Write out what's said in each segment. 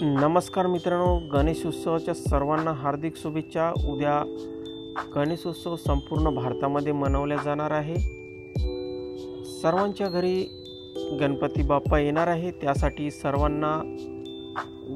नमस्कार मित्रांनो, गणेश उत्सवाच्या सर्वांना हार्दिक शुभेच्छा। उद्या गणेश उत्सव संपूर्ण भारतामध्ये मनवला जाणार आहे। सर्वांच्या घरी गणपती बाप्पा येणार आहे, त्यासाठी सर्वांना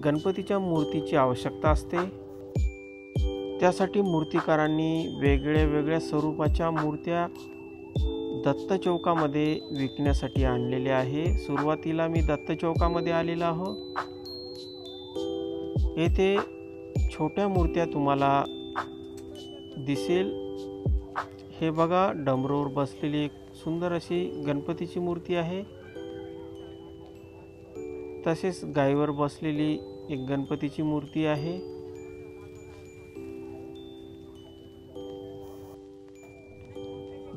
गणपतीच्या मूर्तीची आवश्यकता असते। त्यासाठी मूर्तिकारांनी वेगळ्या स्वरूपाच्या मूर्त्या दत्त चौकामध्ये विकण्यासाठी आणलेल्या आहे। सुरुवातीला मी दत्त चौकामध्ये आलेला आहो। येथे छोट्या मूर्त्या तुम्हाला दिसेल। हे बघा, डमरूवर बसलेली एक सुंदर अशी गणपतीची मूर्ती आहे। तसेच गायीवर बसलेली एक गणपतीची मूर्ती आहे।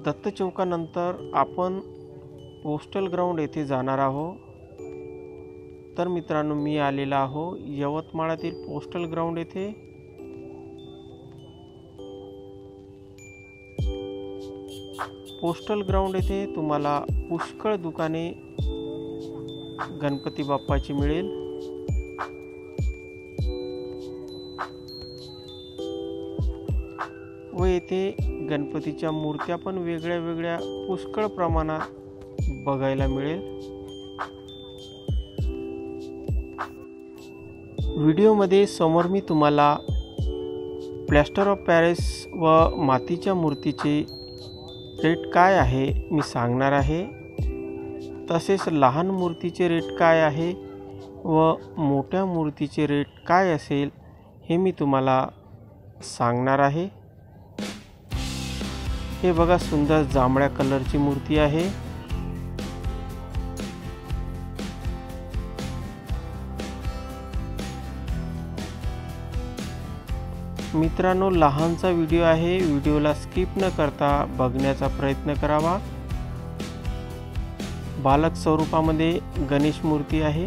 दत्त चौकानंतर आपण पोस्टल ग्राउंड येथे जाणार आहोत। तर मित्रांनो, मी आलेला आहो यवतमाळातील पोस्टल ग्राउंड येथे। पोस्टल ग्राउंड येथे तुम्हाला पुष्कळ दुकाने गणपती बाप्पाची मिळेल। व येथे गणपतीच्या मूर्त्या पण वेगळ्या पुष्कळ प्रमाणात बघायला मिळेल। व्हिडिओमध्ये समोर मी तुम्हाला प्लॅस्टर ऑफ पॅरिस व मातीच्या मूर्तीचे रेट काय आहे मी सांगणार आहे। तसेच लहान मूर्तीचे रेट काय आहे व मोठ्या मूर्तीचे रेट काय असेल हे मी तुम्हाला सांगणार आहे। हे बघा, सुंदर जांभळ्या कलरची मूर्ती आहे। मित्रांनो, लहानसा व्हिडिओ आहे, व्हिडिओला स्किप न करता बघण्याचा प्रयत्न करावा। बालक स्वरूपामध्ये गणेश मूर्ती आहे।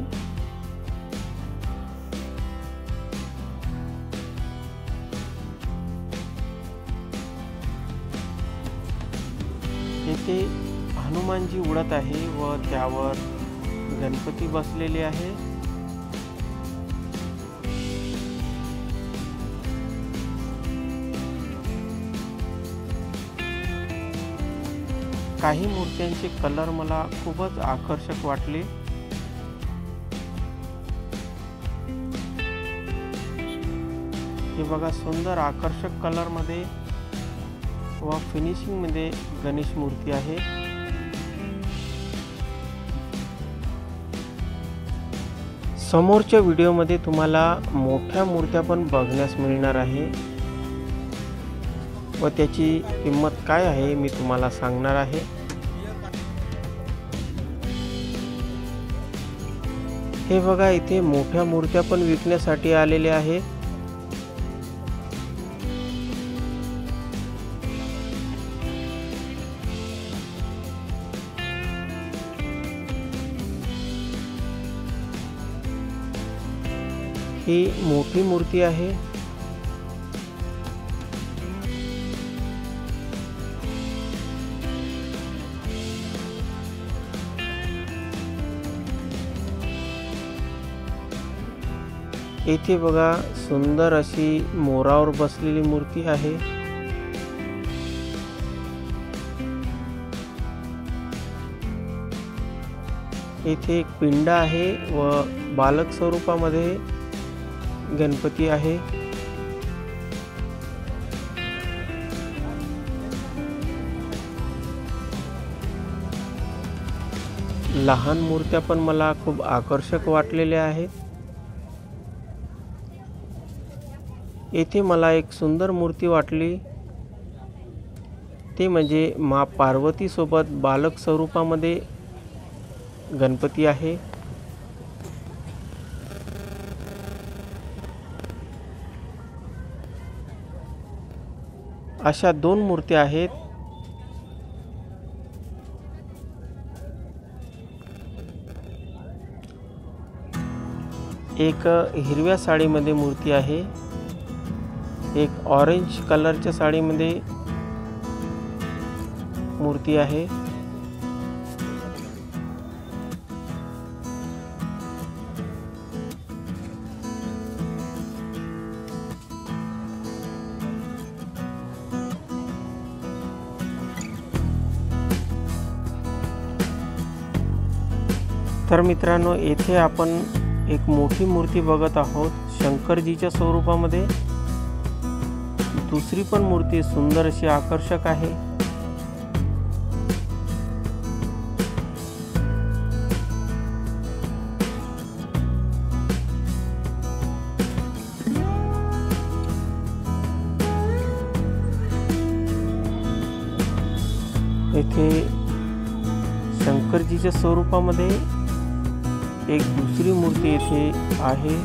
येथे हनुमानजी उडत आहे व त्यावर गणपती बसलेले आहे। काही मूर्त्यांचे कलर मला खूपच आकर्षक वाटले। हे बघा, सुंदर आकर्षक कलर मध्ये व फिनिशिंग मध्ये गणेश मूर्ती आहे। समोरच्या व्हिडिओमध्ये तुम्हाला मोठ्या मूर्त्या पण बघण्यास मिळणार आहे व त्याची किंमत काय आहे मी तुम्हाला सांगणार आहे। हे बघा, इथे मोठ्या मूर्त्या पण विकण्यासाठी आलेल्या आहेत। ही मोठी मूर्ती आहे। येथे बघा, सुंदर अशी मोरावर बसलेली मूर्ती आहे। येथे एक पिंड आहे व बालक स्वरूपामध्ये गणपती आहे। लहान मूर्त्या पण मला खूप आकर्षक वाटलेल्या आहेत। येथे मला एक सुंदर मूर्ती वाटली, ते म्हणजे माँ पार्वती सोबत बालक स्वरूपामध्ये गणपती आहे। अशा दोन मूर्त्या आहेत। एक हिरव्या साडीमध्ये मूर्ती आहे, एक ऑरेंज कलरच्या साडीमध्ये मूर्ती आहे। तर मित्रांनो, येथे आपण एक मोठी मूर्ती बघत आहोत शंकरजीच्या स्वरूपामध्ये. दुसरी पण मूर्ती सुंदर अशी आकर्षक आहे. येथे शंकरजीच्या स्वरूपामध्ये एक दुसरी मूर्ती येथे आहे.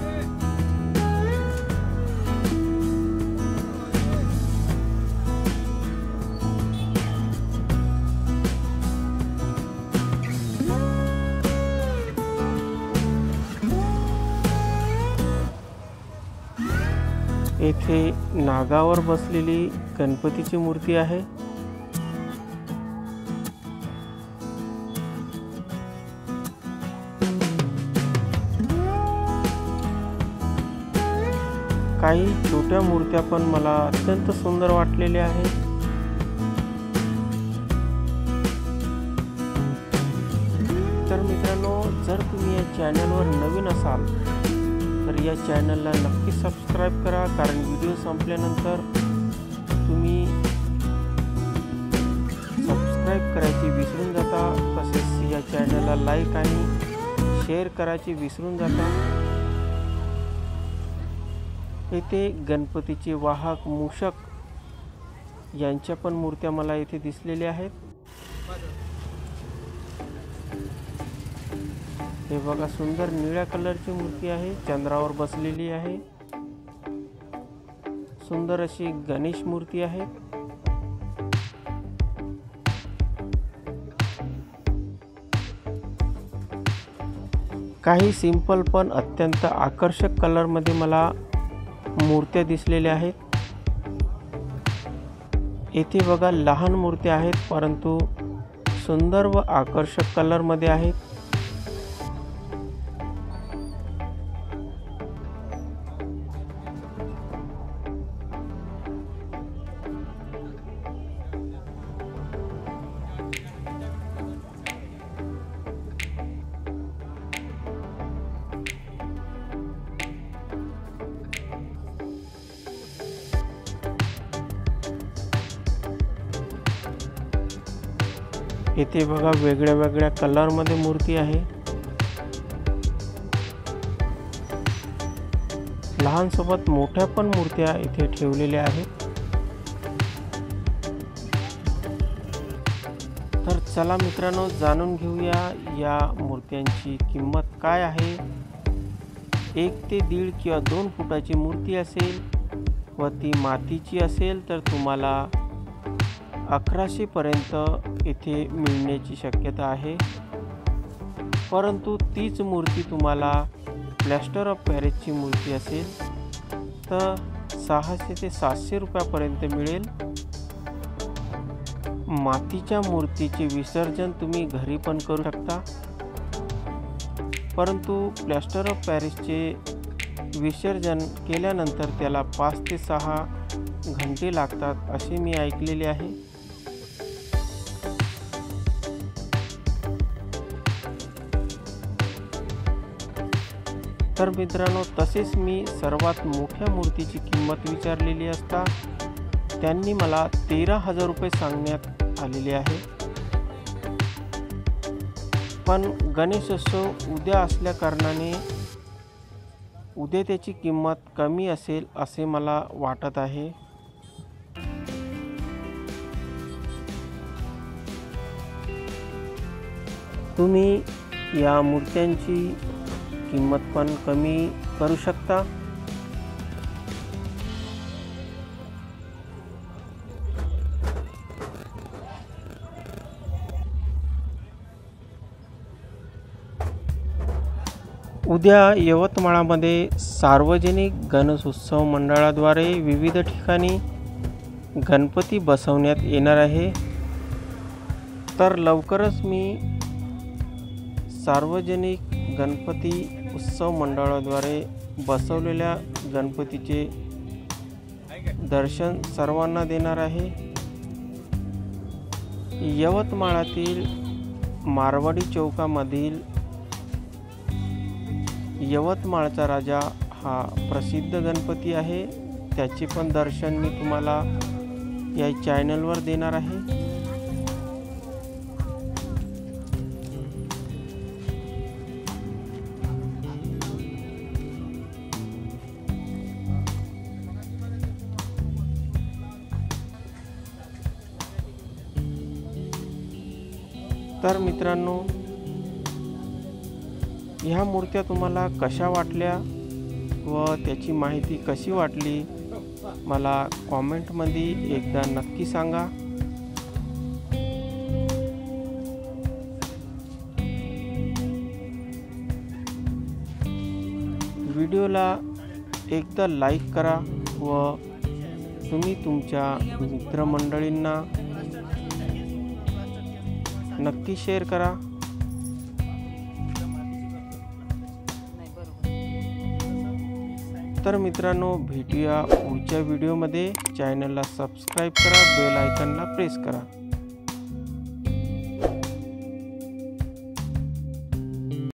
येथे नागावर बसलेली गणपतीची मूर्ती आहे. काही छोट्या मूर्त्या पण मला अत्यंत सुंदर वाटलेल्या आहेत. तर मित्रांनो, जर तुम्ही या चॅनलवर नवीन असाल तर या चॅनलला नक्की सबस्क्राईब करा, कारण व्हिडिओ संपल्यानंतर तुम्ही सबस्क्राईब करायची विसरून जाता. तसेच या चॅनलला लाईक आणि शेअर करायची विसरून जाता. येथे गणपतीचे वाहक मूषक यांच्या पण मूर्त्या मला येथे दिसलेल्या आहेत. हे बघा, सुंदर निळ्या कलरची मूर्ती आहे, चंद्रावर बसलेली आहे. सुंदर अशी गणेश मूर्ती आहे. काही सिंपल पण अत्यंत आकर्षक कलर मध्ये मला मूर्त्या दिसलेल्या आहेत. येथे बघा, लहान मूर्त्या आहेत परंतु सुंदर व आकर्षक कलर मध्ये आहेत. येथे बघा, वेगळ्या वेगळ्या कलर मध्ये मूर्ती आहे. लहान सोबत मोठ्या पण मूर्त्या इथे ठेवलेल्या आहेत. तर चला मित्रांनो, जाणून घेऊया या मूर्त्यांची किंमत काय आहे. 1 ते 1.5 किंवा 2 फुटाची मूर्ती असेल व ती मातीची असेल तर तुम्हाला 1100 पर्यंत इथे मिळण्याची शक्यता आहे. परंतु तीच मूर्ती तुम्हाला प्लॅस्टर ऑफ पॅरिसची मूर्ती असेल तर 600 ते 700 रुपयापर्यंत मिळेल. मातीच्या मूर्तीचे विसर्जन तुम्ही घरी पण करू शकता, परंतु प्लॅस्टर ऑफ पॅरिसचे विसर्जन केल्यानंतर त्याला 5 ते 6 घंटे लागतात असे मी ऐकलेले आहे. तर मित्रांनो, तसेच मी सर्वात मोठ्या मूर्तीची किंमत विचारलेली असता त्यांनी मला 13,000 रुपये सांगण्यात आलेले आहे. पण गणेशोत्सव उद्या असल्या कारणाने उद्या त्याची किंमत कमी असेल असे मला वाटत आहे. तुम्ही या मूर्त्यांची किंमत पण कमी करू शकता. उद्या यवतमाळमध्ये सार्वजनिक गणेशोत्सव मंडळाद्वारे विविध ठिकाणी गणपती बसवण्यात येणार आहे. तर लवकरच मी सार्वजनिक गणपती उत्सव मंडळाद्वारे बसवलेल्या गणपतीचे दर्शन सर्वांना देणार आहे. यवतमाळातील मारवाडी चौकामधील यवतमाळचा राजा हा प्रसिद्ध गणपती आहे, त्याचे पण दर्शन मी तुम्हाला या चॅनलवर देणार आहे। तर मित्रांनो, ह्या मूर्त्या तुम्हाला कशा वाटल्या व त्याची माहिती कशी वाटली मला कॉमेंटमध्ये एकदा नक्की सांगा। व्हिडिओला एकदा लाईक करा व तुम्ही तुमच्या मित्रमंडळींना नक्की शेअर करा। तर मित्रांनो, भेटूया पुढच्या व्हिडिओमध्ये। चॅनलला सबस्क्राईब करा, बेल आयकॉनला प्रेस करा।